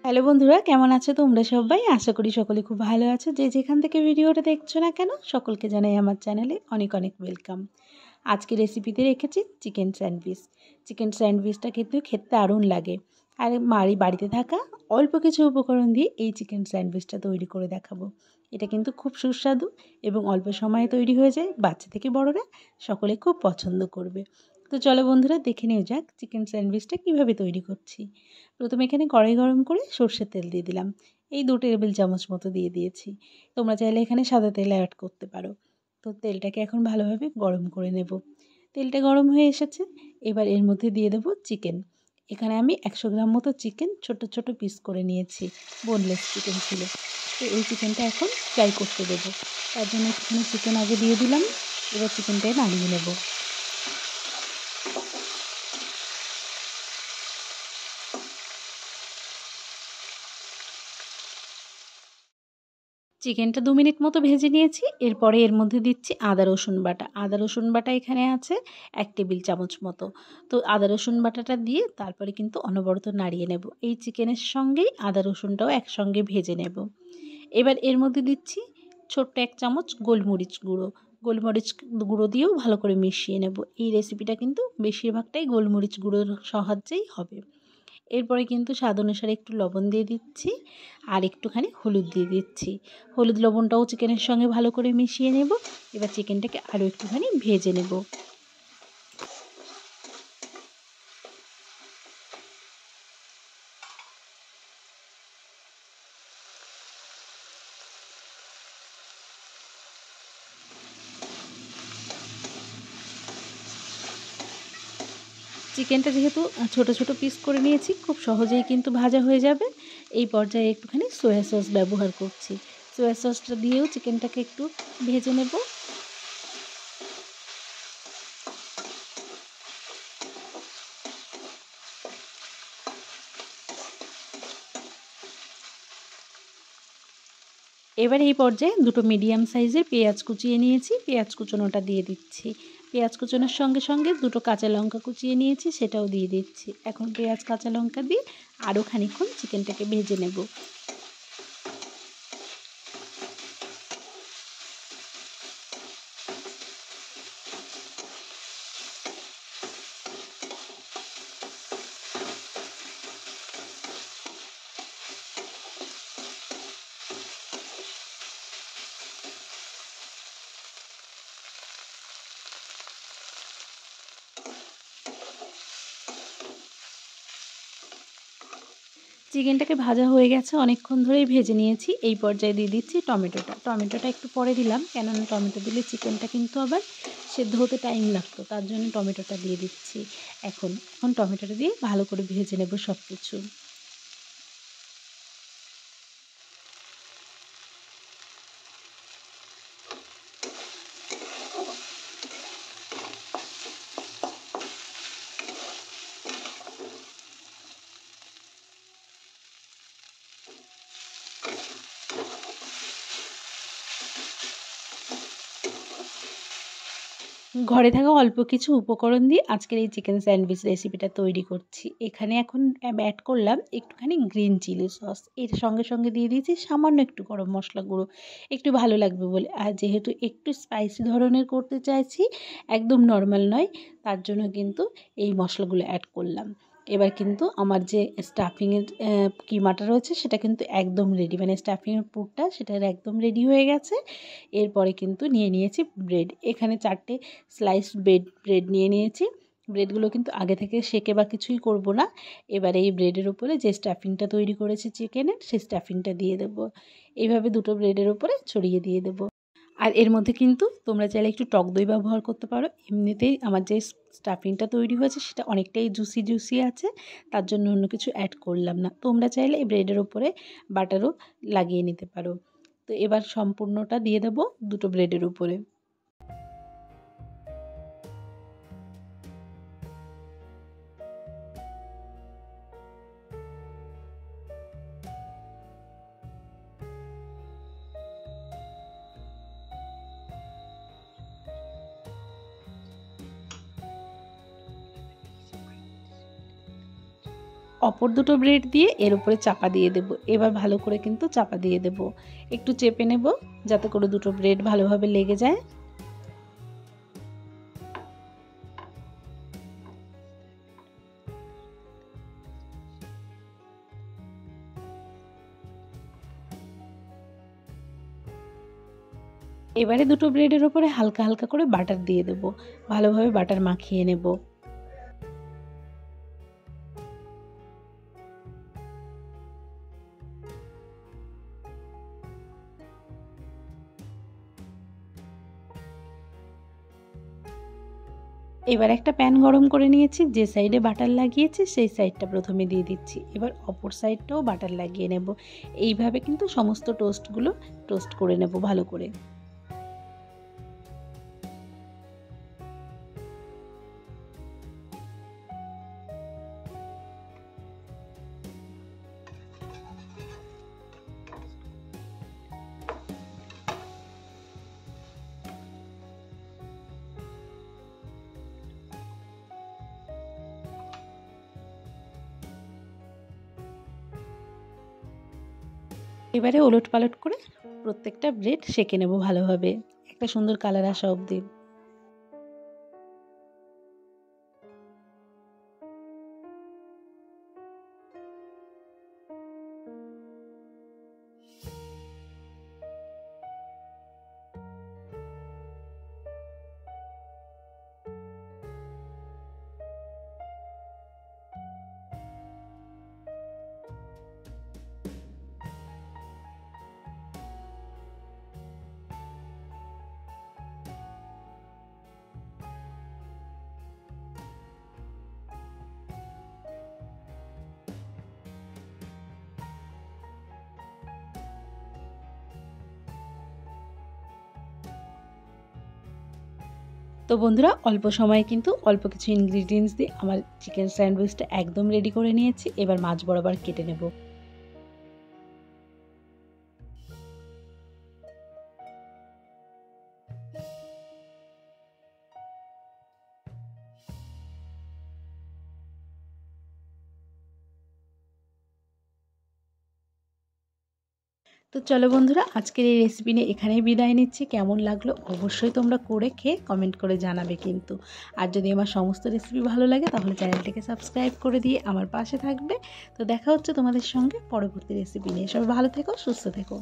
Hello বন্ধুরা, কেমন আছো তোমরা সবাই? আশা করি সকলে খুব ভালো আছো। যে যেখান থেকে ভিডিওটা দেখছো না কেন, সকলকে জানাই আমার চ্যানেলে অনেক অনেক ওয়েলকাম। আজকে রেসিপিতে রেখেছি চিকেন স্যান্ডউইচ। চিকেন স্যান্ডউইচটা কিন্তু খেতে দারুণ লাগে। আর বাড়িতে থাকা অল্প কিছু উপকরণ দিয়ে এই চিকেন স্যান্ডউইচটা তৈরি করে দেখাবো। এটা কিন্তু খুব সুস্বাদু এবং অল্প সময়ে তৈরি হয়ে যায়। বাচ্চা থেকে বড়রা সকলে খুব পছন্দ করবে। তো চলো বন্ধুরা, দেখে নেওয়া যাক চিকেন স্যান্ডউইচটা কীভাবে তৈরি করছি। প্রথমে এখানে কড়াই গরম করে সর্ষের তেল দিয়ে দিলাম। এই 2 টেবিল চামচ মতো দিয়ে দিয়েছি। তোমরা চাইলে এখানে সাদা তেল অ্যাড করতে পারো। তো তেলটাকে এখন ভালোভাবে গরম করে নেব। তেলটা গরম হয়ে এসেছে। এবার এর মধ্যে দিয়ে দেবো চিকেন। এখানে আমি 100 গ্রাম মতো চিকেন ছোট ছোট পিস করে নিয়েছি। বোনলেস চিকেন ছিল। তো এই চিকেনটা এখন ফ্রাই করতে দেবো। তার জন্য একটুখানি চিকেন আগে দিয়ে দিলাম। এবার চিকেনটাকে নামিয়ে নেব। চিকেনটা 2 মিনিট মতো ভেজে নিয়েছি। এরপরে এর মধ্যে দিচ্ছি আদা রসুন বাটা। আদা রসুন বাটা এখানে আছে 1 টেবিল চামচ মতো। তো আদা রসুন বাটাটা দিয়ে তারপরে কিন্তু অনবরত নাড়িয়ে নেব। এই চিকেনের সঙ্গেই আদা রসুনটাও একসঙ্গে ভেজে নেব। এবার এর মধ্যে দিচ্ছি ছোট্ট 1 চামচ গোলমরিচ গুঁড়ো। গোলমরিচ গুঁড়ো দিয়েও ভালো করে মিশিয়ে নেব। এই রেসিপিটা কিন্তু বেশিরভাগটাই গোলমরিচ গুঁড়োর সাহায্যেই হবে। এরপরে কিন্তু স্বাদ অনুসারে একটু লবণ দিয়ে দিচ্ছি আর একটুখানি হলুদ দিয়ে দিচ্ছি। হলুদ লবণটাও চিকেনের সঙ্গে ভালো করে মিশিয়ে নেব। এবার চিকেনটাকে আরও একটুখানি ভেজে নেব। চিকেনটা যেহেতু ছোট ছোট পিস করে নিয়েছি, খুব সহজেই কিন্তু ভাজা হয়ে যাবে। এই পর্যায়ে একটুখানি সয়া সস ব্যবহার করছি। সয়া সসটা দিয়েও চিকেনটাকে একটু ভেজে নেব। এবার এই পর্যায়ে 2টো মিডিয়াম সাইজের পেঁয়াজ কুচিয়ে নিয়েছি। পেঁয়াজ কুচোনোটা দিয়ে দিচ্ছি। পেঁয়াজ কুচোনোর সঙ্গে সঙ্গে 2টো কাঁচা লঙ্কা কুচিয়ে নিয়েছি, সেটাও দিয়ে দিচ্ছি। এখন পেঁয়াজ কাঁচা লঙ্কা দিয়ে আরও খানিকক্ষণ চিকেনটাকে ভেজে নেব। চিকেনটাকে ভাজা হয়ে গেছে, অনেকক্ষণ ধরেই ভেজে নিয়েছি। এই পর্যায়ে দিয়ে দিচ্ছি টমেটোটা। টমেটোটা একটু পরে দিলাম, কেননা টমেটো দিলে চিকেনটা কিন্তু আবার সেদ্ধ হতে টাইম লাগতো, তার জন্য টমেটোটা দিয়ে দিচ্ছি। এখন টমেটোটা দিয়ে ভালো করে ভেজে নেব সব কিছু। ঘরে থাকা অল্প কিছু উপকরণ দিয়ে আজকের এই চিকেন স্যান্ডউইচ রেসিপিটা তৈরি করছি। এখানে এখন অ্যাড করলাম একটুখানি গ্রিন চিলি সস। এর সঙ্গে সঙ্গে দিয়ে দিয়েছি সামান্য একটু গরম মশলা গুঁড়ো, একটু ভালো লাগবে বলে। আর যেহেতু একটু স্পাইসি ধরনের করতে চাইছি, একদম নর্মাল নয়, তার জন্য কিন্তু এই মশলাগুলো অ্যাড করলাম। এবার কিন্তু আমার যে স্টাফিংয়ের কিমাটা রয়েছে সেটা কিন্তু একদম রেডি, মানে স্টাফিংয়ের পুরটা সেটা একদম রেডি হয়ে গেছে। এরপরে কিন্তু নিয়ে নিয়েছি ব্রেড। এখানে 4টে স্লাইস ব্রেড নিয়ে নিয়েছি। ব্রেডগুলো কিন্তু আগে থেকে সেঁকে বা কিছুই করব না। এবারে এই ব্রেডের উপরে যে স্টাফিংটা তৈরি করেছি চিকেনের, সেই স্টাফিংটা দিয়ে দেবো। এইভাবে 2টো ব্রেডের উপরে ছড়িয়ে দিয়ে দেবো। আর এর মধ্যে কিন্তু তোমরা চাইলে একটু টক দই ব্যবহার করতে পারো। এমনিতেই আমার যে স্টাফিংটা তৈরি হয়েছে সেটা অনেকটাই জুসি আছে, তার জন্য অন্য কিছু অ্যাড করলাম না। তোমরা চাইলে এই ব্রেডের উপরে বাটারও লাগিয়ে নিতে পারো। তো এবার সম্পূর্ণটা দিয়ে দেবো 2টো ব্রেডের উপরে। অপর দুটো ব্রেড দিয়ে এর উপরে চাপা দিয়ে দেব। এবার ভালো করে কিন্তু চাপা দিয়ে দেব, একটু চেপে নেব যাতে করে দুটো ব্রেড ভালোভাবে লেগে যায়। এবারে দুটো ব্রেডের উপরে হালকা হালকা করে বাটার দিয়ে দেব, ভালোভাবে বাটার মাখিয়ে নেব। এবার একটা প্যান গরম করে নিয়েছি, যে সাইডে বাটার লাগিয়েছি সেই সাইডটা প্রথমে দিয়ে দিচ্ছি। এবার অপর সাইডটাও বাটার লাগিয়ে নেব। এইভাবে কিন্তু সমস্ত টোস্টগুলো টোস্ট করে নেব ভালো করে। এবারে ওলট পালট করে প্রত্যেকটা ব্রেড সেঁকে নেব ভালোভাবে, একটা সুন্দর কালার আসা অবধি। তো বন্ধুরা, অল্প সময়ে কিন্তু অল্প কিছু ইনগ্রিডিয়েন্টস দিয়ে আমার চিকেন স্যান্ডউইচটা একদম রেডি করে নিয়েছি। এবার মাছ বরাবর কেটে নেব। তো চলো বন্ধুরা, আজকের এই রেসিপি নিয়ে এখানেই বিদায় নিচ্ছি। কেমন লাগলো অবশ্যই তোমরা করে খেয়ে কমেন্ট করে জানাবে কিন্তু। আর যদি আমার সমস্ত রেসিপি ভালো লাগে তাহলে চ্যানেলটিকে সাবস্ক্রাইব করে দিয়ে আমার পাশে থাকবে। তো দেখা হচ্ছে তোমাদের সঙ্গে পরবর্তী রেসিপি নিয়ে। সবাই ভালো থেকো, সুস্থ থেকো।